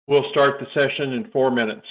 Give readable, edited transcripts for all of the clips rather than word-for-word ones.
We'll start the session in 4 minutes.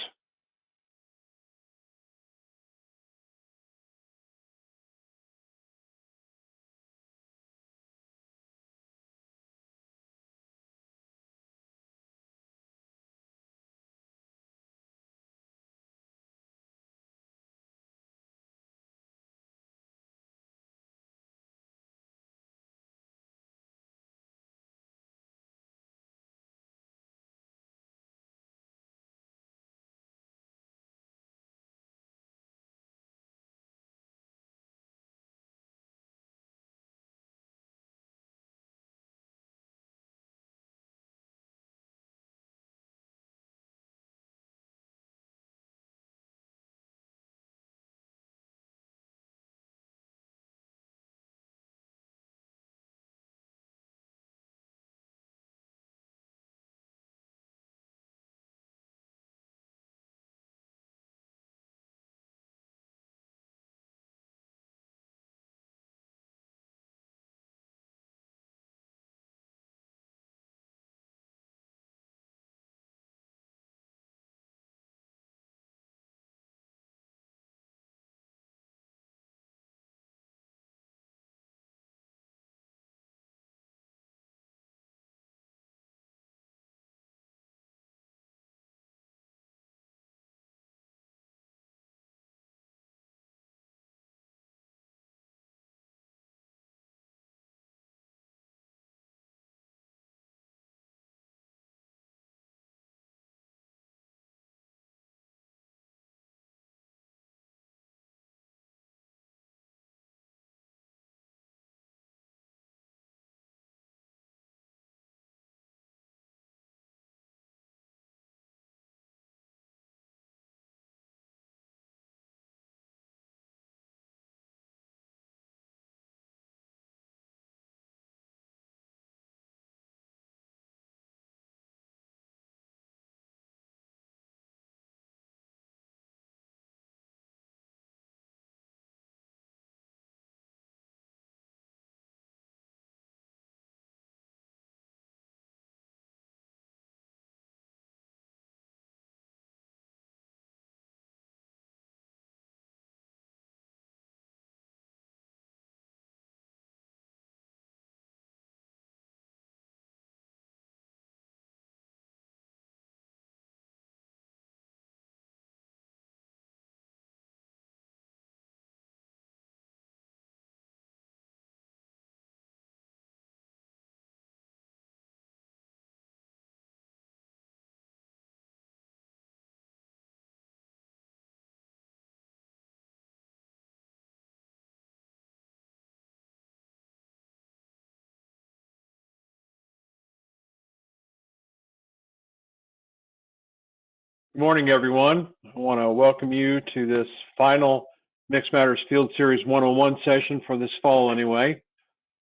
Good morning, everyone. I want to welcome you to this final Mixed Matters Field Series 101 session for this fall anyway.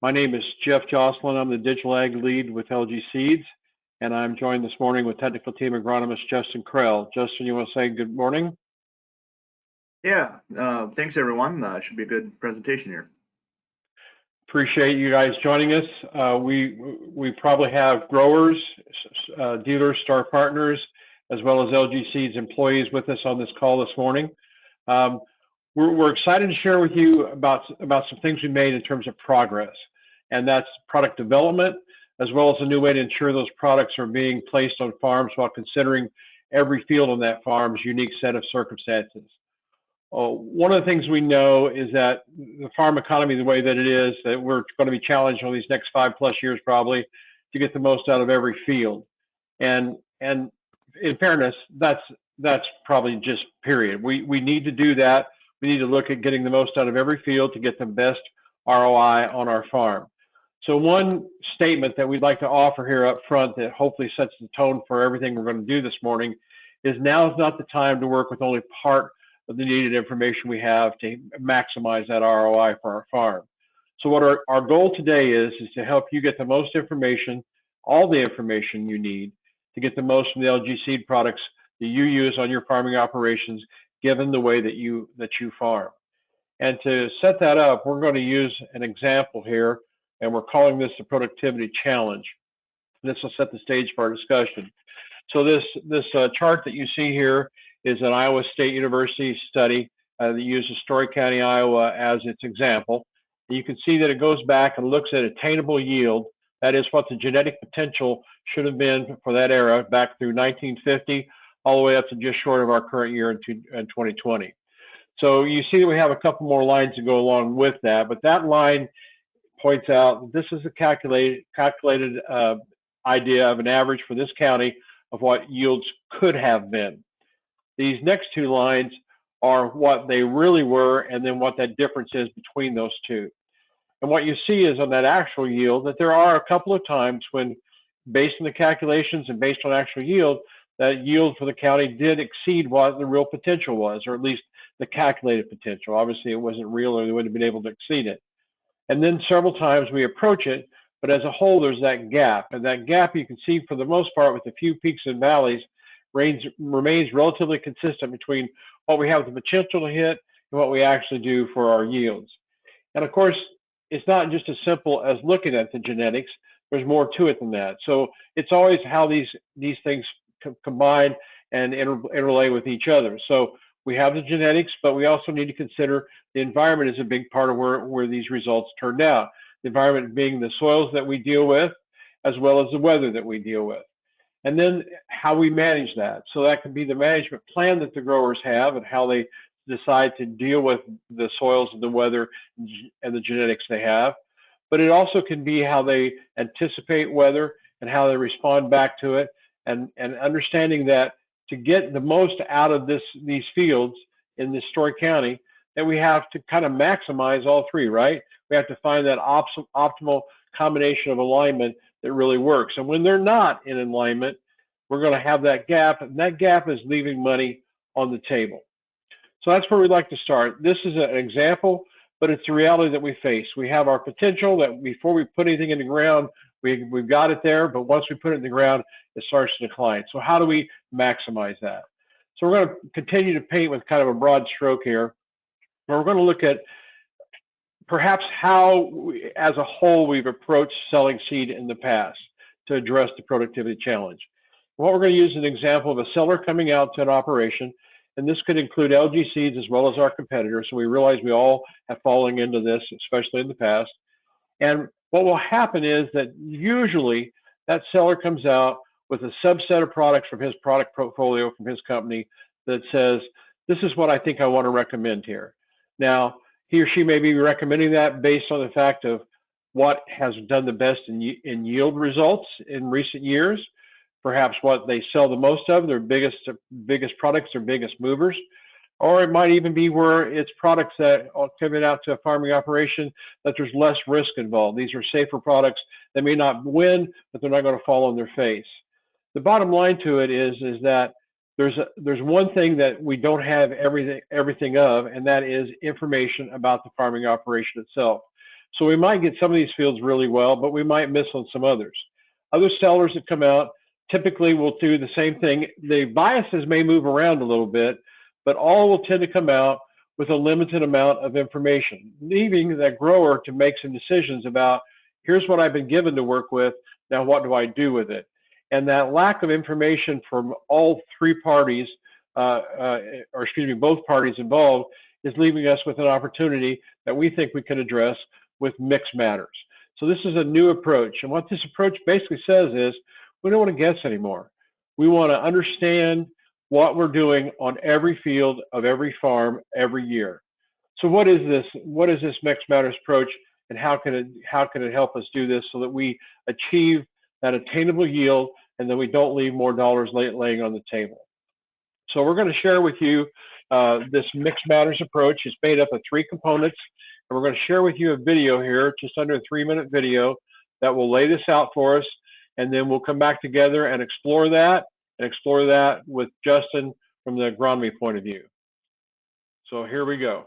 My name is Jeff Jocelyn. I'm the Digital Ag Lead with LG Seeds, and I'm joined this morning with Technical Team Agronomist Justin Krell. Justin, you want to say good morning? Yeah, thanks everyone. Should be a good presentation here. Appreciate you guys joining us. We probably have growers, dealers, star partners, as well as LG Seeds employees with us on this call this morning. We're excited to share with you about some things we made in terms of progress, and that's product development, as well as a new way to ensure those products are being placed on farms while considering every field on that farm's unique set of circumstances. One of the things we know is that the farm economy, the way that it is, that we're going to be challenged over these next 5+ years probably to get the most out of every field. And in fairness, that's probably just period. We need to do that. We need to look at getting the most out of every field to get the best ROI on our farm. So one statement that we'd like to offer here up front that hopefully sets the tone for everything we're going to do this morning is now is not the time to work with only part of the needed information we have to maximize that ROI for our farm. So what our goal today is to help you get the most information, all the information you need to get the most from the LG Seed products that you use on your farming operations, given the way that you farm. And to set that up, we're going to use an example here, and we're calling this the productivity challenge. This will set the stage for our discussion. So this chart that you see here is an Iowa State University study that uses Story County, Iowa as its example. And you can see that it goes back and looks at attainable yield. That is what the genetic potential should have been for that era back through 1950, all the way up to just short of our current year in 2020. So you see that we have a couple more lines to go along with that, but that line points out this is a calculated idea of an average for this county of what yields could have been. These next two lines are what they really were, and then what that difference is between those two. And what you see is on that actual yield that there are a couple of times when, based on the calculations and based on actual yield, that yield for the county did exceed what the real potential was, or at least the calculated potential. Obviously, it wasn't real, or they wouldn't have been able to exceed it. And then several times we approach it, but as a whole, there's that gap. And that gap, you can see for the most part, with a few peaks and valleys, remains relatively consistent between what we have the potential to hit and what we actually do for our yields. And of course, it's not just as simple as looking at the genetics. There's more to it than that. So it's always how these things combine and interlay with each other. So we have the genetics, but we also need to consider the environment is a big part of where these results turned out. The environment being the soils that we deal with, as well as the weather that we deal with. And then how we manage that. So that can be the management plan that the growers have and how they decide to deal with the soils and the weather and the genetics they have. But it also can be how they anticipate weather and how they respond back to it, and understanding that to get the most out of these fields in this Story County, that we have to kind of maximize all three, right? We have to find that optimal combination of alignment that really works. And when they're not in alignment, we're going to have that gap, and that gap is leaving money on the table. So that's where we'd like to start. This is an example, but it's the reality that we face. We have our potential that before we put anything in the ground, we've got it there, but once we put it in the ground, it starts to decline. So how do we maximize that? So we're going to continue to paint with kind of a broad stroke here. We're going to look at perhaps how, as a whole, we've approached selling seed in the past to address the productivity challenge. What we're going to use is an example of a seller coming out to an operation, and this could include LG Seeds as well as our competitors. So we realize we all have fallen into this, especially in the past. And what will happen is that usually that seller comes out with a subset of products from his product portfolio from his company that says, this is what I think I want to recommend here. Now, he or she may be recommending that based on the fact of what has done the best in yield results in recent years, perhaps what they sell the most of, their biggest products, their biggest movers, or it might even be where it's products that are coming out to a farming operation that there's less risk involved. These are safer products that may not win, but they're not going to fall on their face. The bottom line to it is that there's one thing that we don't have everything of, and that is information about the farming operation itself. So we might get some of these fields really well, but we might miss on some others. Other sellers that come out typically will do the same thing. The biases may move around a little bit, but all will tend to come out with a limited amount of information, leaving that grower to make some decisions about, here's what I've been given to work with, now what do I do with it? And that lack of information from all three parties, both parties involved, is leaving us with an opportunity that we think we can address with mixed matters. So this is a new approach. And what this approach basically says is, we don't want to guess anymore. We want to understand what we're doing on every field of every farm every year. So what is this? What is this mixed matters approach, and how can it help us do this so that we achieve that attainable yield and then we don't leave more dollars laying on the table? So we're going to share with you this mixed matters approach. It's made up of three components, and we're going to share with you a video here, just under a 3-minute video, that will lay this out for us, and then we'll come back together and explore that with Justin from the agronomy point of view. So here we go.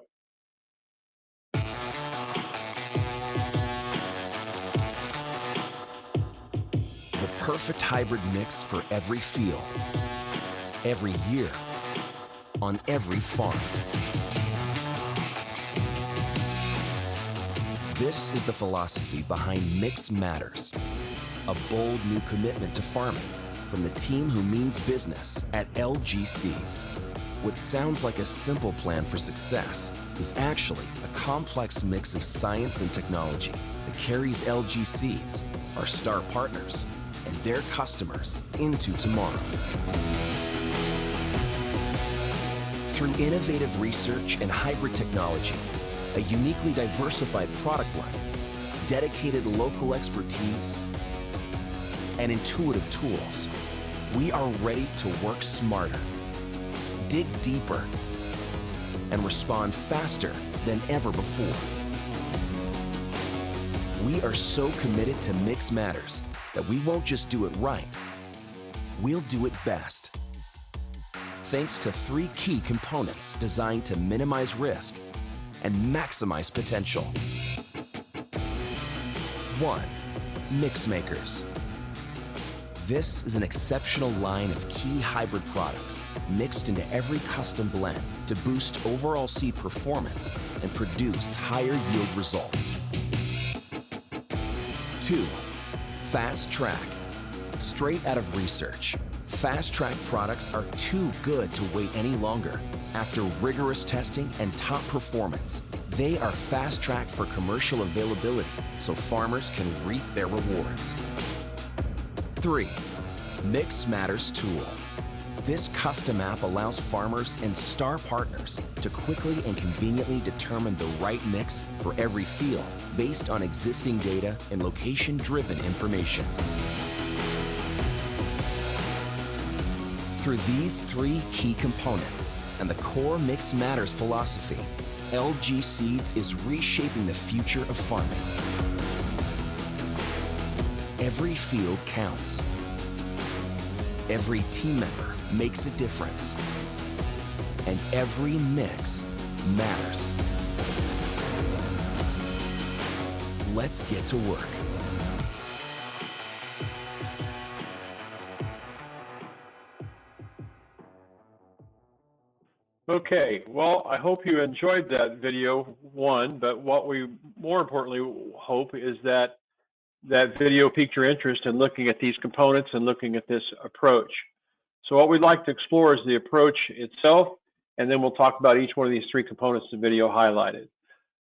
The perfect hybrid mix for every field, every year, on every farm. This is the philosophy behind Mix Matters, a bold new commitment to farming from the team who means business at LG Seeds. What sounds like a simple plan for success is actually a complex mix of science and technology that carries LG Seeds, our star partners, and their customers into tomorrow. Through innovative research and hybrid technology, a uniquely diversified product line, dedicated local expertise, and intuitive tools, we are ready to work smarter, dig deeper, and respond faster than ever before. We are so committed to Mix Matters that we won't just do it right, we'll do it best. Thanks to 3 key components designed to minimize risk and maximize potential. 1. Mix Makers. This is an exceptional line of key hybrid products mixed into every custom blend to boost overall seed performance and produce higher yield results. 2. Fast Track. Straight out of research, Fast Track products are too good to wait any longer. After rigorous testing and top performance, they are fast tracked for commercial availability so farmers can reap their rewards. 3. Mix Matters Tool. This custom app allows farmers and star partners to quickly and conveniently determine the right mix for every field based on existing data and location-driven information. Through these 3 key components and the core Mix Matters philosophy, LG Seeds is reshaping the future of farming. Every field counts. Every team member makes a difference. And every mix matters. Let's get to work. Okay, well, I hope you enjoyed that video, one, but what we more importantly hope is that that video piqued your interest in looking at these components and looking at this approach. So what we'd like to explore is the approach itself, and then we'll talk about each one of these 3 components the video highlighted.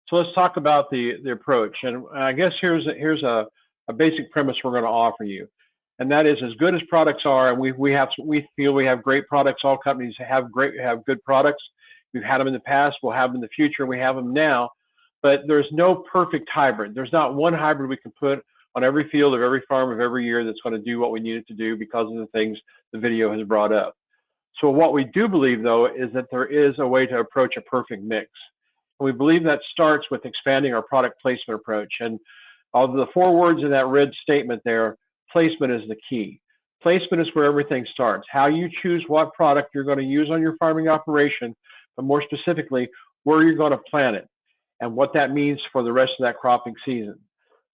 So let's talk about the approach, and I guess here's a basic premise we're going to offer you. And that is, as good as products are, and we feel we have great products. All companies have good products. We've had them in the past, we'll have them in the future, we have them now. But there's no perfect hybrid. There's not one hybrid we can put on every field of every farm of every year that's going to do what we need it to do because of the things the video has brought up. So what we do believe, though, is that there is a way to approach a perfect mix. And we believe that starts with expanding our product placement approach. And of the 4 words in that red statement there, placement is the key. Placement is where everything starts. How you choose what product you're going to use on your farming operation, but more specifically, where you're going to plant it and what that means for the rest of that cropping season.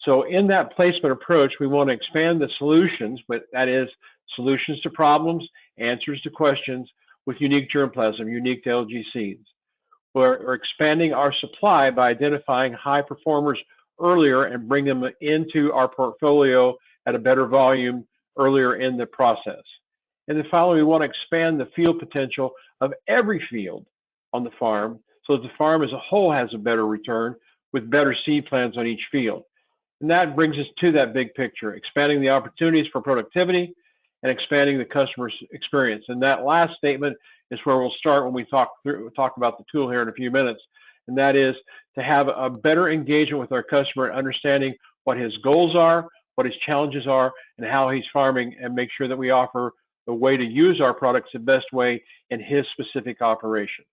So in that placement approach, we want to expand the solutions, but that is solutions to problems, answers to questions with unique germplasm, unique to LG Seeds. We're expanding our supply by identifying high performers earlier and bring them into our portfolio at a better volume earlier in the process. And then finally, we want to expand the field potential of every field on the farm so that the farm as a whole has a better return with better seed plans on each field. And that brings us to that big picture, expanding the opportunities for productivity and expanding the customer's experience. And that last statement is where we'll start when we talk about the tool here in a few minutes. And that is to have a better engagement with our customer, understanding what his goals are, what his challenges are, and how he's farming, and make sure that we offer the way to use our products the best way in his specific operation.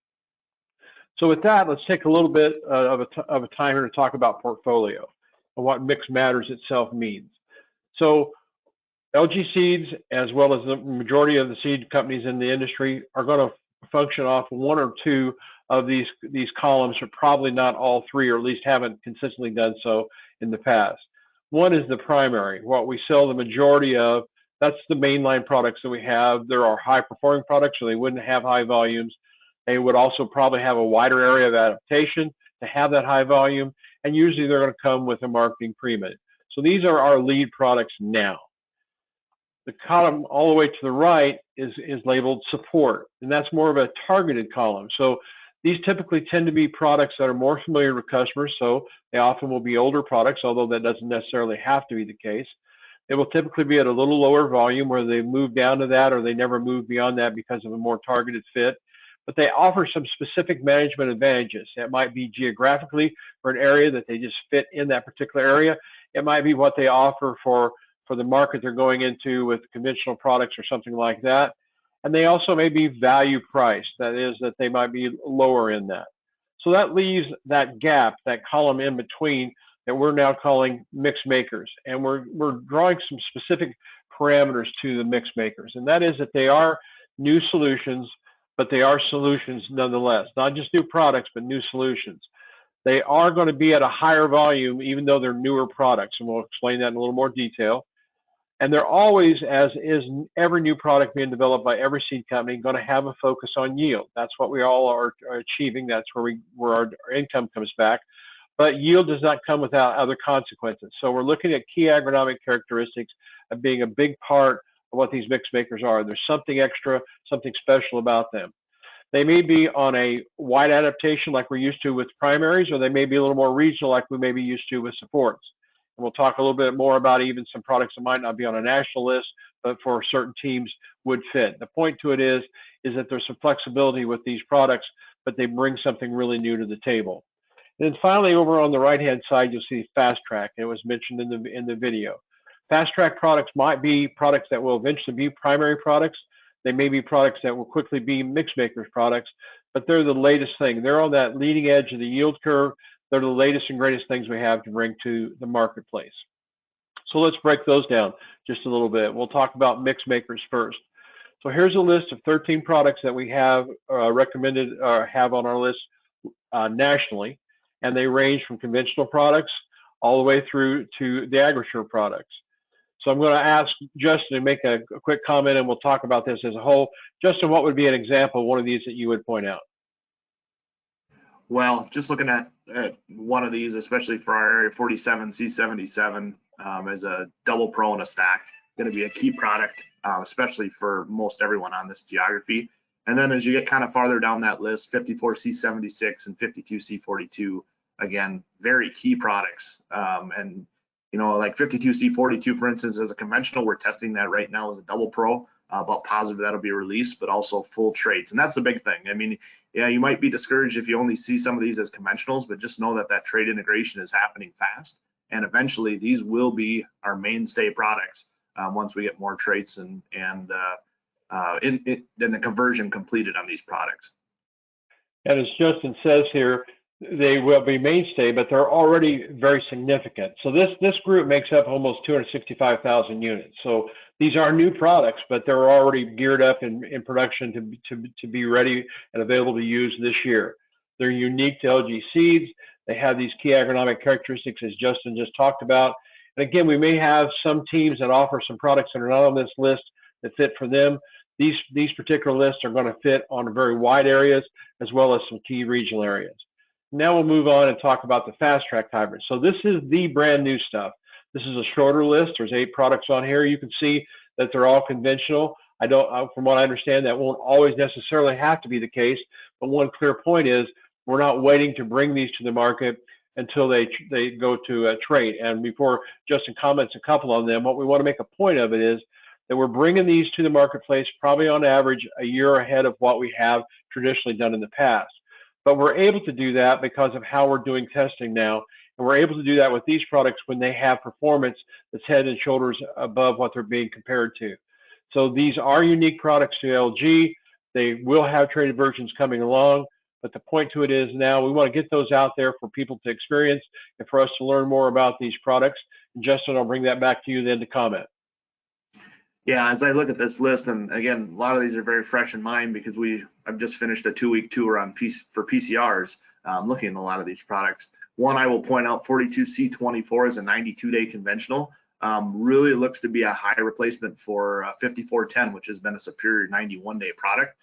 So with that, let's take a little bit of a time here to talk about portfolio and what Mix Matters itself means. So LG Seeds, as well as the majority of the seed companies in the industry, are going to function off 1 or 2 of these columns, or probably not all 3, or at least haven't consistently done so in the past. One is the primary, what we sell the majority of. That's the mainline products that we have. There are high performing products, so they wouldn't have high volumes. They would also probably have a wider area of adaptation to have that high volume, and usually they're going to come with a marketing premium. So these are our lead products now. The column all the way to the right is labeled support, and that's more of a targeted column. So these typically tend to be products that are more familiar with customers, so they often will be older products, although that doesn't necessarily have to be the case. They will typically be at a little lower volume where they move down to that or they never move beyond that because of a more targeted fit. But they offer some specific management advantages. It might be geographically for an area that they just fit in that particular area. It might be what they offer for the market they're going into with conventional products or something like that. And they also may be value priced. That is, that they might be lower in that. So that leaves that gap, that column in between, that we're now calling mix makers. And we're drawing some specific parameters to the mix makers. And that is that they are new solutions, but they are solutions nonetheless. Not just new products, but new solutions. They are going to be at a higher volume, even though they're newer products. And we'll explain that in a little more detail. And they're always, as is every new product being developed by every seed company, going to have a focus on yield. That's what we all are achieving. That's where our income comes back. But yield does not come without other consequences. So we're looking at key agronomic characteristics of being a big part of what these mix makers are. There's something extra, something special about them. They may be on a wide adaptation like we're used to with primaries, or they may be a little more regional like we may be used to with supports. And we'll talk a little bit more about even some products that might not be on a national list, but for certain teams would fit. The point to it is that there's some flexibility with these products, but they bring something really new to the table. And then finally, over on the right-hand side, you'll see Fast Track. It was mentioned in the video. Fast Track products might be products that will eventually be primary products. They may be products that will quickly be mix makers products, but they're the latest thing. They're on that leading edge of the yield curve. They're the latest and greatest things we have to bring to the marketplace. So let's break those down just a little bit. We'll talk about mix makers first. So here's a list of 13 products that we have recommended or have on our list nationally, and they range from conventional products all the way through to the AgriSure products. So I'm going to ask Justin to make a quick comment, and we'll talk about this as a whole. Justin, what would be an example of one of these that you would point out? Well, just looking at one of these, especially for our area, 47 C77 as a double pro and a stack, going to be a key product, especially for most everyone on this geography. And then as you get kind of farther down that list, 54 C76 and 52 C42, again, very key products. And you know, like 52 C42, for instance, as a conventional, we're testing that right now as a double pro. About positive that'll be released, but also full traits. And that's a big thing. I mean, yeah, you might be discouraged if you only see some of these as conventionals, but just know that that trait integration is happening fast. And eventually these will be our mainstay products once we get more traits and then the conversion completed on these products. And as Justin says here, they will be mainstay, but they're already very significant. So this group makes up almost 265,000 units. So these are new products, but they're already geared up in production to be ready and available to use this year. They're unique to LG Seeds. They have these key agronomic characteristics, as Justin just talked about. And again, we may have some teams that offer some products that are not on this list that fit for them. These particular lists are going to fit on very wide areas as well as some key regional areas. Now we'll move on and talk about the Fast Track hybrid. So this is the brand new stuff. This is a shorter list. There's 8 products on here. You can see that they're all conventional. From what I understand, that won't always necessarily have to be the case. But one clear point is we're not waiting to bring these to the market until they go to a trait. And before Justin comments a couple on them, what we want to make a point of it is that we're bringing these to the marketplace probably on average a year ahead of what we have traditionally done in the past. But we're able to do that because of how we're doing testing now. And we're able to do that with these products when they have performance that's head and shoulders above what they're being compared to. So these are unique products to LG. They will have traded versions coming along. But the point to it is now we want to get those out there for people to experience and for us to learn more about these products. And Justin, I'll bring that back to you then to comment. Yeah, as I look at this list, and again, a lot of these are very fresh in mind because I've just finished a 2-week tour for PCRs, looking at a lot of these products. One, I will point out 42C24 is a 92-day conventional. Really looks to be a high replacement for 5410, which has been a superior 91-day product.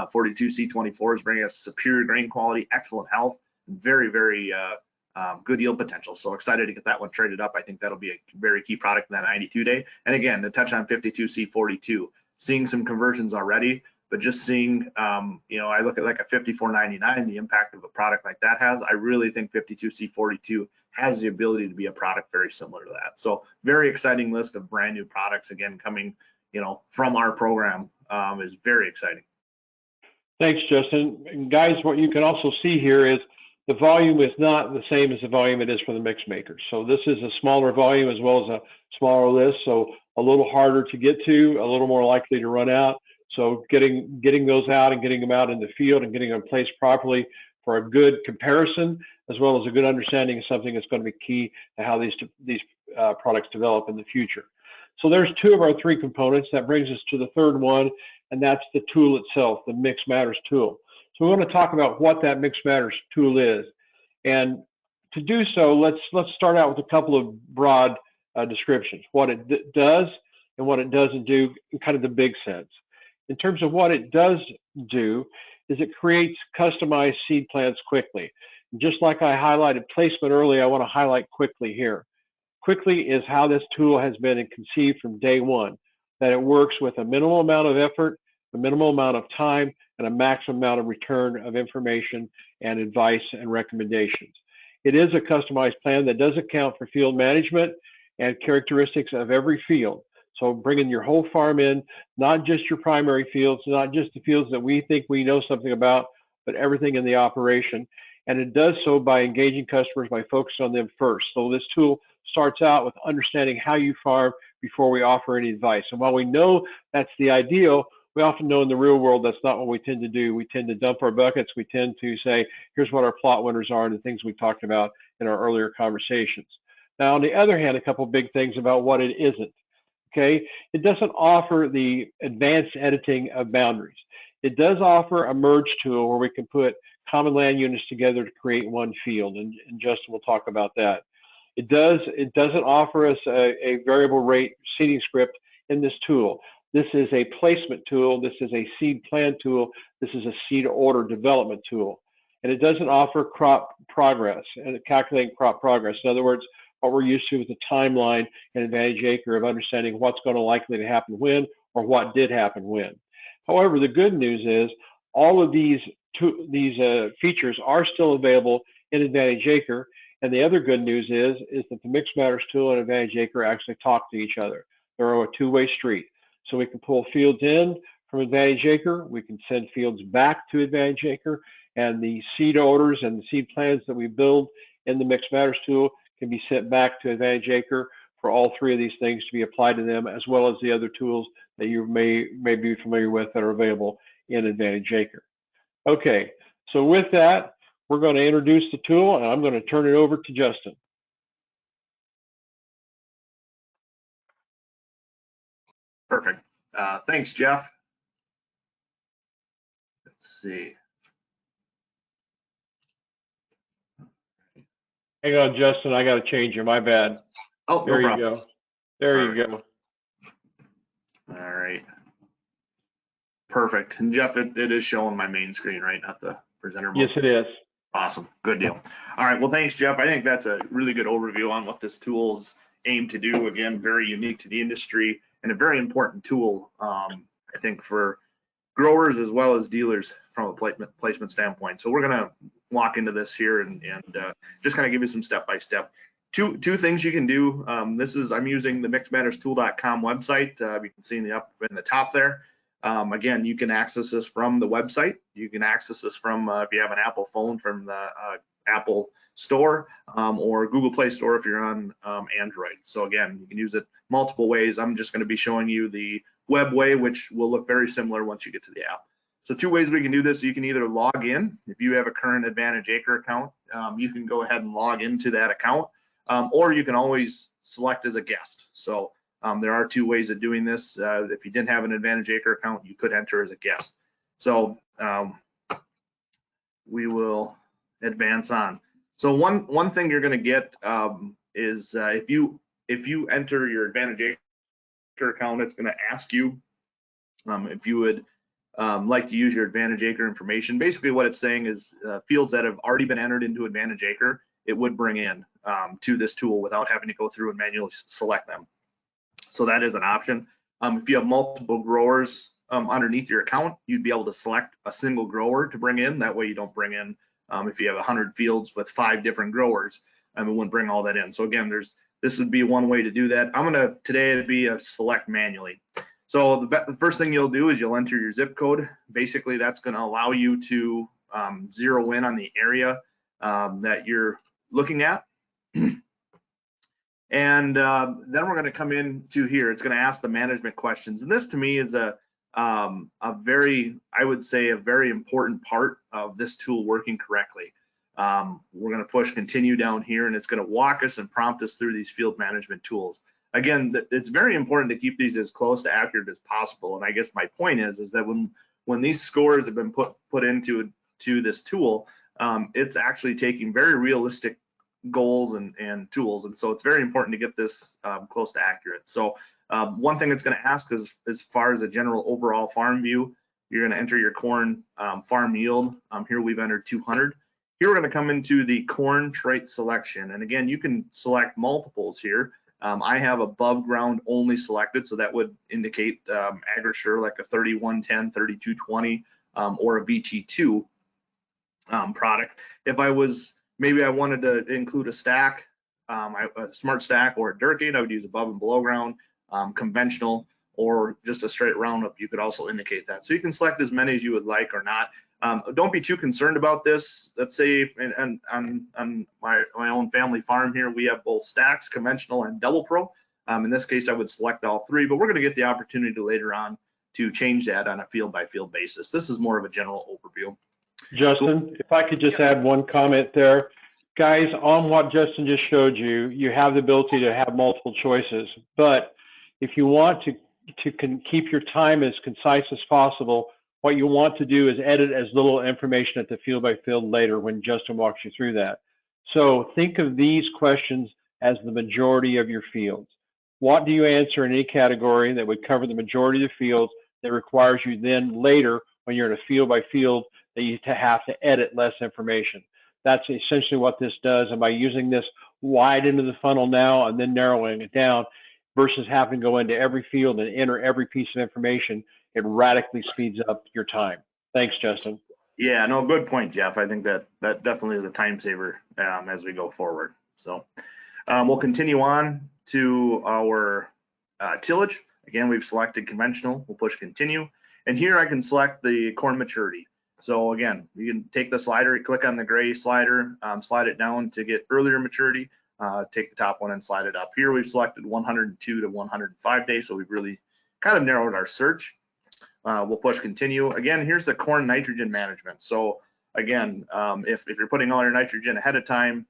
42C24 is bringing us superior grain quality, excellent health, very, very good yield potential. So excited to get that one traded up. I think that'll be a very key product in that 92 day. And again, to touch on 52C42, seeing some conversions already, but just seeing, I look at like a 54.99, the impact of a product like that has. I really think 52C42 has the ability to be a product very similar to that. So very exciting list of brand new products, again, coming, from our program is very exciting. Thanks, Justin. And guys, what you can also see here is the volume is not the same as the volume it is for the mix makers. So this is a smaller volume as well as a smaller list, so a little harder to get to, a little more likely to run out. So getting those out and getting them out in the field and getting them placed properly for a good comparison, as well as a good understanding of something that's going to be key to how these products develop in the future. So there's two of our three components. That brings us to the third one, and that's the tool itself, the Mix Matters tool. So we're going to talk about what that Mix Matters tool is. And to do so, let's start out with a couple of broad descriptions, what it does and what it doesn't do in kind of the big sense. In terms of what it does do, is it creates customized seed plans quickly. And just like I highlighted placement earlier, I want to highlight quickly here. Quickly is how this tool has been conceived from day one, that it works with a minimal amount of effort, a minimal amount of time, and a maximum amount of return of information and advice and recommendations. It is a customized plan that does account for field management and characteristics of every field. So bringing your whole farm in, not just your primary fields, not just the fields that we think we know something about, but everything in the operation. And it does so by engaging customers, by focusing on them first. So this tool starts out with understanding how you farm before we offer any advice. And while we know that's the ideal, we often know in the real world that's not what we tend to do. We tend to dump our buckets. We tend to say, here's what our plot winners are and the things we talked about in our earlier conversations. Now, on the other hand, a couple of big things about what it isn't. Okay, it doesn't offer the advanced editing of boundaries. It does offer a merge tool where we can put common land units together to create one field, and Justin will talk about that. It doesn't offer us a variable rate seeding script in this tool. This is a placement tool. This is a seed plan tool. This is a seed order development tool. And it doesn't offer crop progress and calculating crop progress. In other words, what we're used to with the timeline and Advantage Acre of understanding what's going to likely to happen when or what did happen when. However, the good news is all of these features are still available in Advantage Acre. And the other good news is that the Mix Matters tool and Advantage Acre actually talk to each other. They're a two-way street. So we can pull fields in from Advantage Acre. We can send fields back to Advantage Acre. And the seed orders and the seed plans that we build in the Mix Matters tool can be sent back to Advantage Acre for all three of these things to be applied to them, as well as the other tools that you may be familiar with that are available in Advantage Acre. Okay, so with that, we're going to introduce the tool, and I'm going to turn it over to Justin. Perfect. Thanks, Jeff. Let's see. Hang on, Justin. I got to change you. My bad. Oh, there no you problem. go. There you go. All right. Perfect. And Jeff, it is showing my main screen, right? Not the presenter mode. Yes, it is. Awesome. Good deal. All right. Well, thanks, Jeff. I think that's a really good overview on what this tool's aimed to do. Again, very unique to the industry and a very important tool, I think, for growers as well as dealers from a placement standpoint. So we're going to walk into this here and just kind of give you some step-by-step. Two things you can do. I'm using the mixmatterstool.com website. You can see in the top there. Again, you can access this from the website. You can access this from, if you have an Apple phone, from the Apple Store or Google Play Store if you're on Android. So again, you can use it multiple ways. I'm just going to be showing you the web way, which will look very similar once you get to the app. So two ways we can do this. You can either log in. If you have a current Advantage Acre account, you can go ahead and log into that account, or you can always select as a guest. So there are two ways of doing this. If you didn't have an Advantage Acre account, you could enter as a guest. So we will advance on. So one thing you're going to get is if you enter your Advantage Acre account, it's going to ask you if you would like to use your Advantage Acre information. Basically, what it's saying is fields that have already been entered into Advantage Acre, it would bring in to this tool without having to go through and manually select them. So that is an option. If you have multiple growers underneath your account, you'd be able to select a single grower to bring in. That way you don't bring in, if you have 100 fields with 5 different growers, it wouldn't bring all that in. So again, this would be one way to do that. Today it'd be a select manually. So the first thing you'll do is you'll enter your zip code. Basically, that's going to allow you to zero in on the area that you're looking at. And then we're going to come into here. It's going to ask the management questions. And this to me is a very, I would say, a very important part of this tool working correctly. We're going to push continue down here, and it's going to walk us and prompt us through these field management tools. Again, it's very important to keep these as close to accurate as possible. And I guess my point is that when these scores have been put into this tool, it's actually taking very realistic goals and tools. And so it's very important to get this close to accurate. So one thing it's going to ask is, as far as a general overall farm view, you're going to enter your corn farm yield. Here we've entered 200. Here we're going to come into the corn trait selection. And again, you can select multiples here. I have above ground only selected, so that would indicate AgriSure like a 3110, 3220, or a BT2 product. If maybe I wanted to include a stack, a smart stack or a dirt gate, I would use above and below ground, conventional, or just a straight roundup. You could also indicate that. So you can select as many as you would like or not. Don't be too concerned about this. Let's say on my own family farm here, we have both stacks, conventional and double pro. In this case, I would select all 3, but we're going to get the opportunity later on to change that on a field by field basis. This is more of a general overview. Justin, if I could just add one comment there. Guys, on what Justin just showed you, you have the ability to have multiple choices, but if you want to keep your time as concise as possible, what you want to do is edit as little information at the field by field later when Justin walks you through that. So think of these questions as the majority of your fields. What do you answer in any category that would cover the majority of the fields that requires you then later, when you're in a field by field, that you have to edit less information? That's essentially what this does. And by using this wide into the funnel now and then narrowing it down versus having to go into every field and enter every piece of information, it radically speeds up your time. Thanks, Justin. Yeah, no, good point, Jeff. I think that definitely is a time saver as we go forward. So we'll continue on to our tillage. Again, we've selected conventional. We'll push continue. And here I can select the corn maturity. So again, you can take the slider, click on the gray slider, slide it down to get earlier maturity, take the top one and slide it up. Here we've selected 102 to 105 days, so we've really kind of narrowed our search. We'll push continue. Again, here's the corn nitrogen management. So again, if you're putting all your nitrogen ahead of time,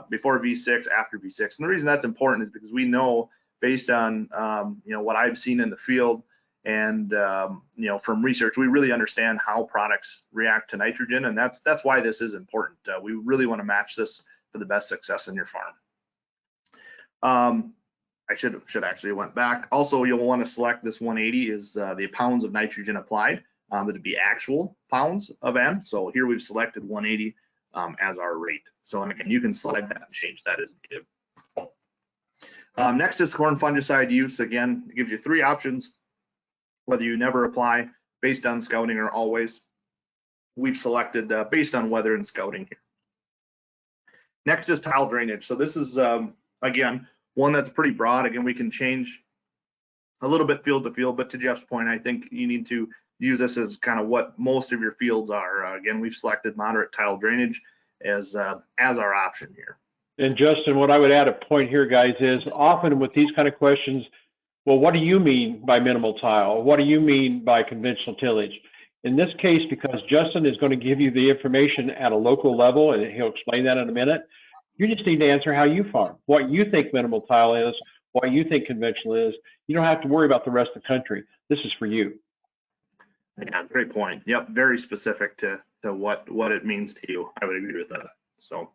before V6, after V6, and the reason that's important is because we know, based on what I've seen in the field and from research, we really understand how products react to nitrogen, and that's why this is important. We really want to match this for the best success in your farm. I should actually went back. Also, you'll want to select this 180 is the pounds of nitrogen applied. It'd be actual pounds of N. So here we've selected 180 as our rate. So again, you can select that and change that as needed. Next is corn fungicide use. Again, it gives you 3 options, whether you never apply, based on scouting, or always. We've selected based on weather and scouting here. Next is tile drainage. So this is, again, one that's pretty broad. Again, we can change a little bit field to field, but to Jeff's point, I think you need to use this as kind of what most of your fields are. Again, we've selected moderate tile drainage as our option here. And Justin, what I would add a point here, guys, is often with these kind of questions, well, what do you mean by minimal tile? What do you mean by conventional tillage? In this case, because Justin is going to give you the information at a local level, and he'll explain that in a minute, you just need to answer how you farm, what you think minimal tile is, what you think conventional is. You don't have to worry about the rest of the country. This is for you. Yeah, great point. Yep, very specific to what it means to you. I would agree with that. So,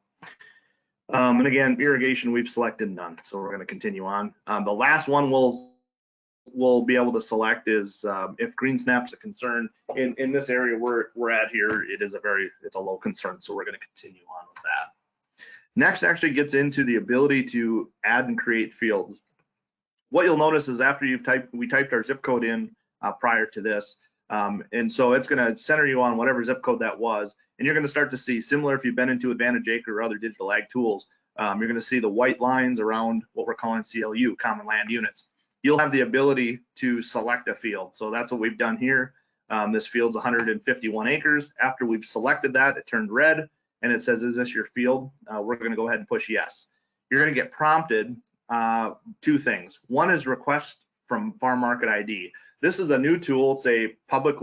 and again, irrigation, we've selected none, so we're going to continue on. The last one we'll be able to select is if green snap's a concern. In this area we're at here, it's a low concern, so we're going to continue on with that. Next actually gets into the ability to add and create fields. What you'll notice is after we typed our zip code in prior to this, and so it's going to center you on whatever zip code that was, and you're going to start to see, similar if you've been into Advantage Acre or other digital ag tools, you're going to see the white lines around what we're calling CLU, common land units. You'll have the ability to select a field. So that's what we've done here. This field's 151 acres. After we've selected that, it turned red and it says, is this your field? We're going to go ahead and push yes. You're going to get prompted two things. One is request from Farm Market ID. This is a new tool. It's a public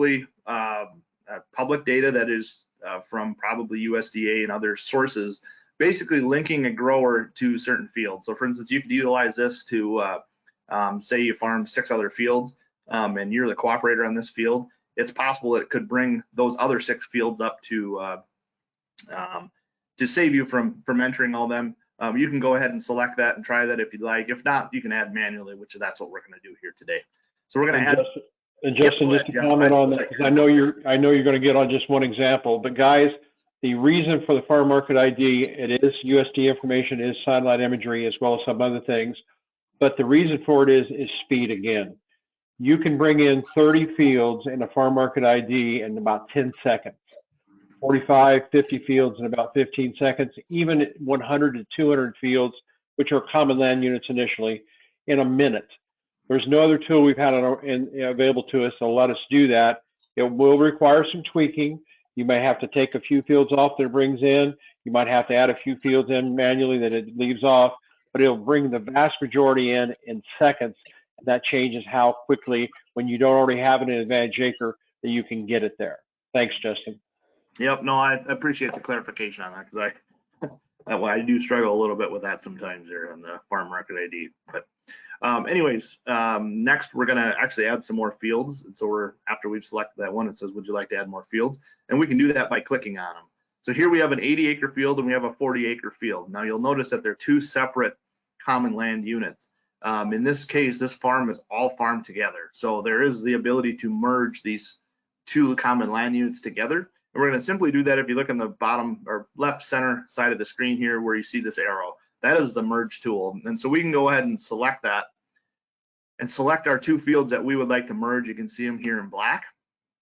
data that is from probably USDA and other sources, basically linking a grower to certain fields. So for instance, you could utilize this to say you farm 6 other fields and you're the cooperator on this field. It's possible that it could bring those other 6 fields up to save you from entering all them. You can go ahead and select that and try that if you'd like. If not, you can add manually, which that's what we're going to do here today. So we're going to add. And Justin, just to comment on that, because I know you're going to get on just one example, but guys, the reason for the Farm Market ID, it is USD information, it is satellite imagery, as well as some other things, but the reason for it is speed again. You can bring in 30 fields in a Farm Market ID in about 10 seconds, 45, 50 fields in about 15 seconds, even 100 to 200 fields, which are common land units initially, in a minute. There's no other tool we've had available to us to let us do that. It will require some tweaking. You may have to take a few fields off that it brings in. You might have to add a few fields in manually that it leaves off, but it'll bring the vast majority in seconds. And that changes how quickly, when you don't already have it in Advantage Acre, that you can get it there. Thanks, Justin. Yep, no, I appreciate the clarification on that, because I do struggle a little bit with that sometimes there on the Farm Market ID. But anyways, next we're going to actually add some more fields. And so after we've selected that one, it says, would you like to add more fields? And we can do that by clicking on them. So here we have an 80-acre field and we have a 40-acre field. Now you'll notice that they're 2 separate common land units. In this case, this farm is all farmed together. So there is the ability to merge these 2 common land units together. And we're going to simply do that if you look on the bottom or left center side of the screen here where you see this arrow. That is the merge tool. And so we can go ahead and select that and select our 2 fields that we would like to merge. You can see them here in black.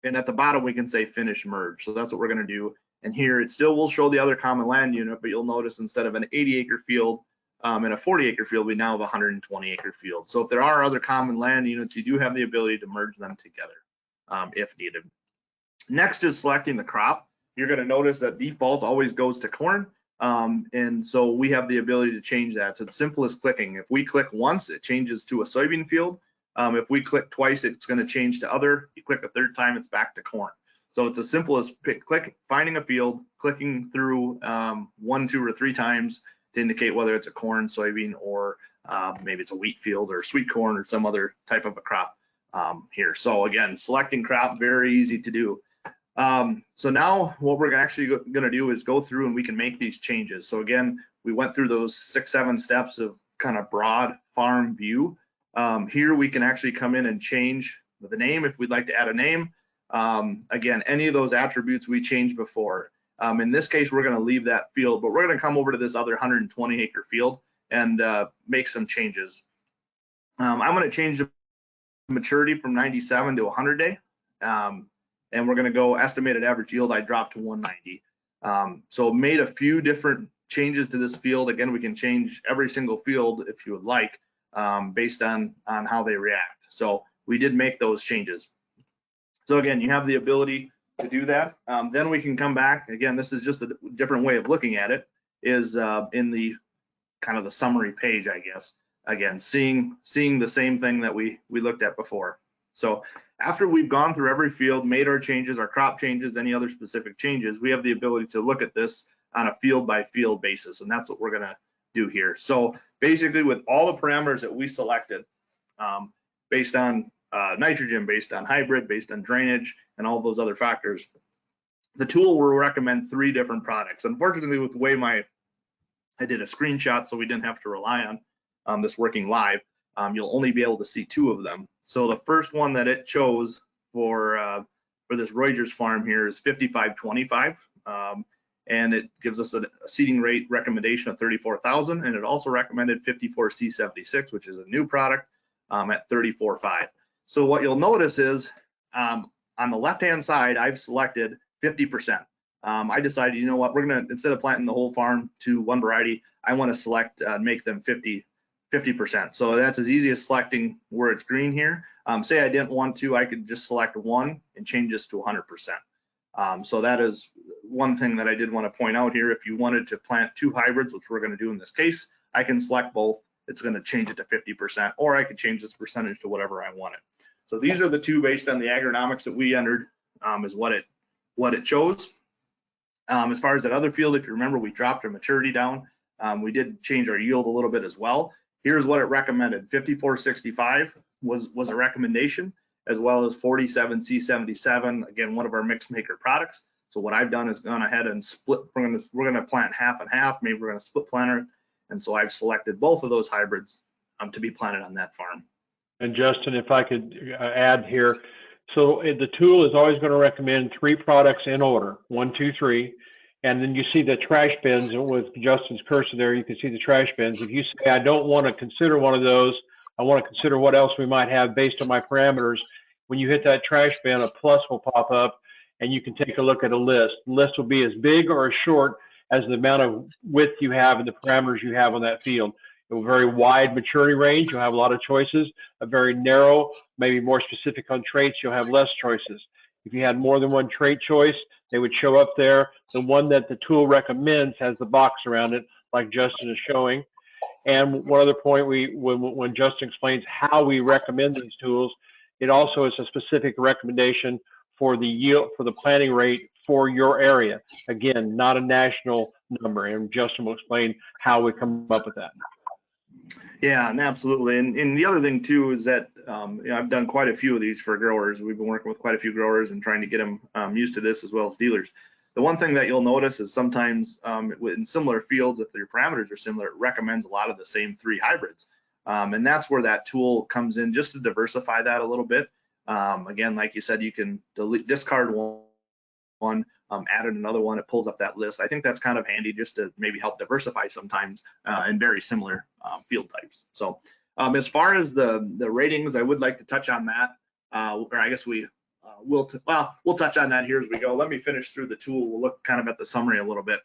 And at the bottom, we can say finish merge. So that's what we're going to do. And here it still will show the other common land unit, but you'll notice instead of an 80-acre field and a 40-acre field, we now have a 120-acre field. So if there are other common land units, you do have the ability to merge them together if needed. Next is selecting the crop. You're going to notice that default always goes to corn. And so we have the ability to change that. So it's simple as clicking. If we click once, it changes to a soybean field. If we click twice, it's going to change to other. You click a 3rd time, it's back to corn. So it's as simple as finding a field, clicking through 1, 2, or 3 times to indicate whether it's a corn, soybean, or maybe it's a wheat field or sweet corn or some other type of a crop here. So again, selecting crop, very easy to do. So now what we're actually going to do is go through and we can make these changes. So again, we went through those 6, 7 steps of kind of broad farm view. Here we can actually come in and change the name if we'd like to add a name. Again, any of those attributes we changed before. In this case, we're going to leave that field, but we're going to come over to this other 120-acre field and make some changes. I'm going to change the maturity from 97 to 100 day. And we're going to go estimated average yield. I dropped to 190. So made a few different changes to this field. Again, we can change every single field if you would like, based on how they react. So we did make those changes. So again, you have the ability to do that. Then we can come back. Again, this is just a different way of looking at it, is in the kind of the summary page, I guess. Again, seeing the same thing that we looked at before. So after we've gone through every field, made our changes, our crop changes, any other specific changes, we have the ability to look at this on a field by field basis. And that's what we're going to do here. So basically with all the parameters that we selected, based on nitrogen, based on hybrid, based on drainage, and all those other factors, the tool will recommend 3 different products. Unfortunately, with the way I did a screenshot, so we didn't have to rely on this working live, you'll only be able to see 2 of them. So the first one that it chose for this Reuters farm here is 5525. and it gives us a seeding rate recommendation of 34,000, and it also recommended 54C76, which is a new product, at 34.5. So what you'll notice is on the left-hand side, I've selected 50%. I decided, you know what, we're gonna, instead of planting the whole farm to one variety, I want to select make them 50%. So that's as easy as selecting where it's green here. Say I didn't want to, I could just select one and change this to 100%. So that is one thing that I did want to point out here. If you wanted to plant two hybrids, which we're going to do in this case, I can select both. It's going to change it to 50%, or I could change this percentage to whatever I wanted. So these are the two based on the agronomics that we entered, is what it chose. As far as that other field, if you remember, we dropped our maturity down. We did change our yield a little bit as well. Here's what it recommended. 54.65 was a recommendation, as well as 47C77, again, one of our mix maker products. So what I've done is gone ahead and split. We're going to plant half and half. Maybe we're going to split planter. And so I've selected both of those hybrids to be planted on that farm. And Justin, if I could add here, so the tool is always going to recommend 3 products in order, 1, 2, 3, and then you see the trash bins. With Justin's cursor there, you can see the trash bins. If you say, I don't want to consider one of those, I want to consider what else we might have based on my parameters, when you hit that trash bin, a plus will pop up, and you can take a look at a list. The list will be as big or as short as the amount of width you have and the parameters you have on that field. A very wide maturity range, you'll have a lot of choices. A very narrow, maybe more specific on traits, you'll have less choices. If you had more than one trait choice, they would show up there. The one that the tool recommends has the box around it, like Justin is showing. And one other point, when Justin explains how we recommend these tools, it also is a specific recommendation for the yield, for the planting rate for your area. Again, not a national number, and Justin will explain how we come up with that. Yeah, and absolutely. And the other thing too is that I've done quite a few of these for growers. We've been working with quite a few growers and trying to get them used to this, as well as dealers. The one thing that you'll notice is sometimes in similar fields, if your parameters are similar, it recommends a lot of the same 3 hybrids. And that's where that tool comes in, just to diversify that a little bit. Again, like you said, you can discard one, add another one, it pulls up that list. I think that's kind of handy just to maybe help diversify sometimes in very similar field types. So as far as the ratings, I would like to touch on that, or I guess we'll touch on that here as we go. Let me finish through the tool. We'll look kind of at the summary a little bit.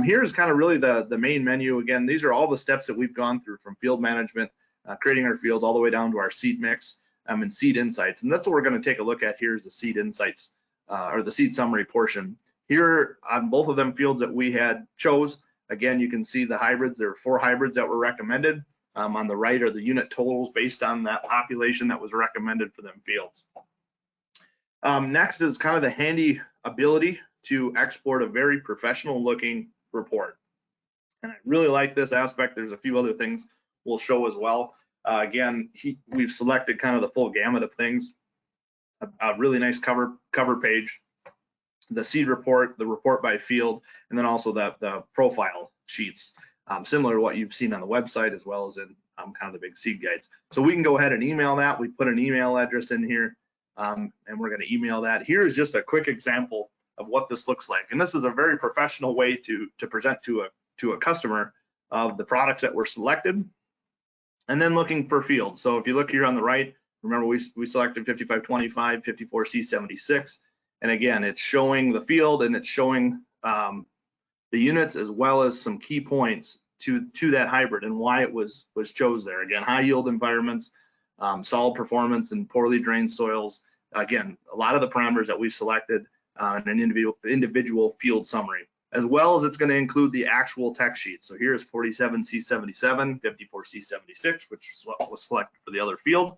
Here's kind of really the main menu. Again, these are all the steps that we've gone through, from field management, creating our field, all the way down to our seed mix and seed insights. And that's what we're going to take a look at here, is the seed insights, or the seed summary portion. Here on both of them fields that we had chose, again, you can see the hybrids. There are 4 hybrids that were recommended. On the right are the unit totals based on that population that was recommended for them fields. Next is kind of the handy ability to export a very professional looking report. And I really like this aspect. There's a few other things we'll show as well. Again, we've selected kind of the full gamut of things. A really nice cover page, the seed report, the report by field, and then also the profile sheets, similar to what you've seen on the website, as well as in kind of the big seed guides. So we can go ahead and email that. We put an email address in here, and we're going to email that. Here is just a quick example of what this looks like, and this is a very professional way to present to a customer of the products that were selected, and then looking for fields. So if you look here on the right, remember we selected 5525, 54C76, and again, it's showing the field, and it's showing the units, as well as some key points to that hybrid and why it was chose there. Again, high yield environments, solid performance in poorly drained soils. Again, a lot of the parameters that we selected in an individual field summary, as well as it's going to include the actual text sheet. So here's 47C77, 54C76, which is what was selected for the other field.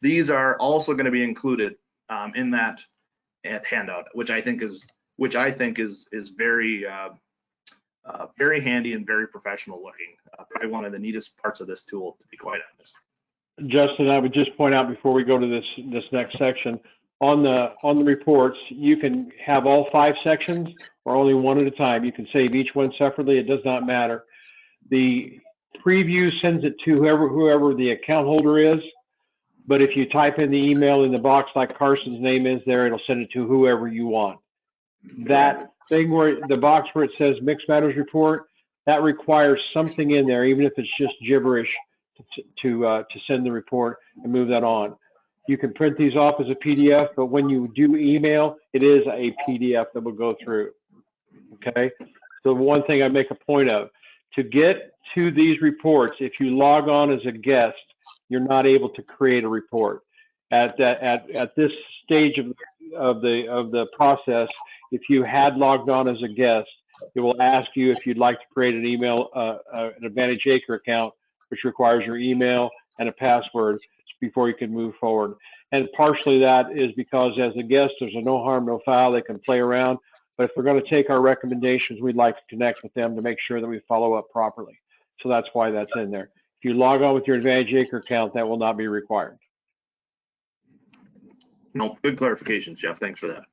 These are also going to be included in that handout, which I think is very very handy and very professional looking. Probably one of the neatest parts of this tool, to be quite honest. Justin, I would just point out before we go to this next section, on the reports, you can have all 5 sections or only one at a time. You can save each one separately. It does not matter. The preview sends it to whoever the account holder is. But if you type in the email in the box like Carson's name is there, it'll send it to whoever you want. That thing where the box where it says mixed matters report, that requires something in there, even if it's just gibberish, to send the report and move that on. You can print these off as a PDF, but when you do email, it is a PDF that will go through. Okay. So one thing I make a point of, to get to these reports, if you log on as a guest, you're not able to create a report. At this stage of the process, if you had logged on as a guest, it will ask you if you'd like to create an email, an Advantage Acre account, which requires your email and a password before you can move forward. And partially that is because as a guest, there's a no harm, no foul. They can play around. But if we're going to take our recommendations, we'd like to connect with them to make sure that we follow up properly. So that's why that's in there. If you log on with your Advantage Acre account, that will not be required. No, good clarifications, Jeff. Thanks for that.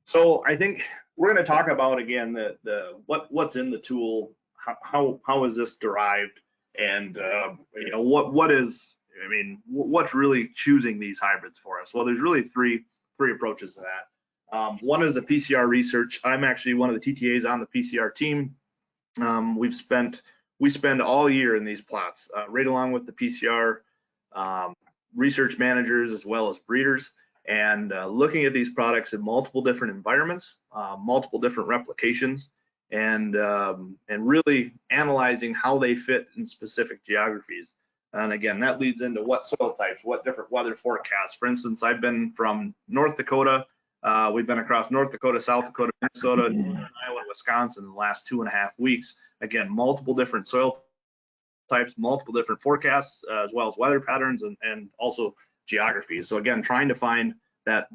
So I think we're going to talk about again what's in the tool, how is this derived, and you know what's really choosing these hybrids for us. Well, there's really three approaches to that. One is the PCR research. I'm actually one of the TTAs on the PCR team. We spend all year in these plots, right along with the PCR research managers as well as breeders, and looking at these products in multiple different environments, multiple different replications, and really analyzing how they fit in specific geographies. And again, that leads into what soil types, what different weather forecasts. For instance, I've been from North Dakota. We've been across North Dakota, South Dakota, Minnesota, Northern Iowa, Wisconsin in the last 2.5 weeks. Again, multiple different soil types, multiple different forecasts, as well as weather patterns and also geography. So again, trying to find that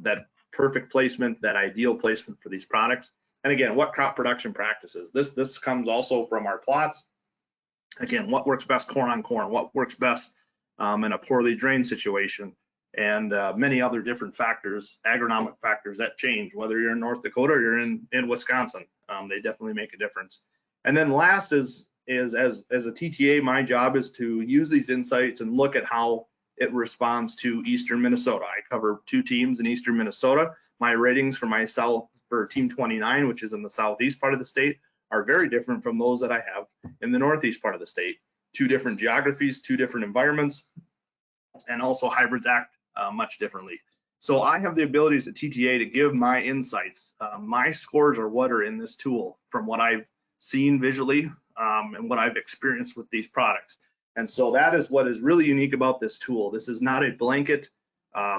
perfect placement, that ideal placement for these products. And again, what crop production practices. This comes also from our plots. Again, what works best corn on corn, what works best in a poorly drained situation, and many other different factors, agronomic factors that change, whether you're in North Dakota or you're in Wisconsin. They definitely make a difference. And then last is as a TTA, my job is to use these insights and look at how it responds to Eastern Minnesota. I cover 2 teams in Eastern Minnesota. My ratings for Team 29, which is in the southeast part of the state, are very different from those that I have in the northeast part of the state. 2 different geographies, 2 different environments, and also hybrids act much differently. So I have the abilities at TTA to give my insights. My scores are what are in this tool from what I've seen visually and what I've experienced with these products. And so that is what is really unique about this tool. This is not a blanket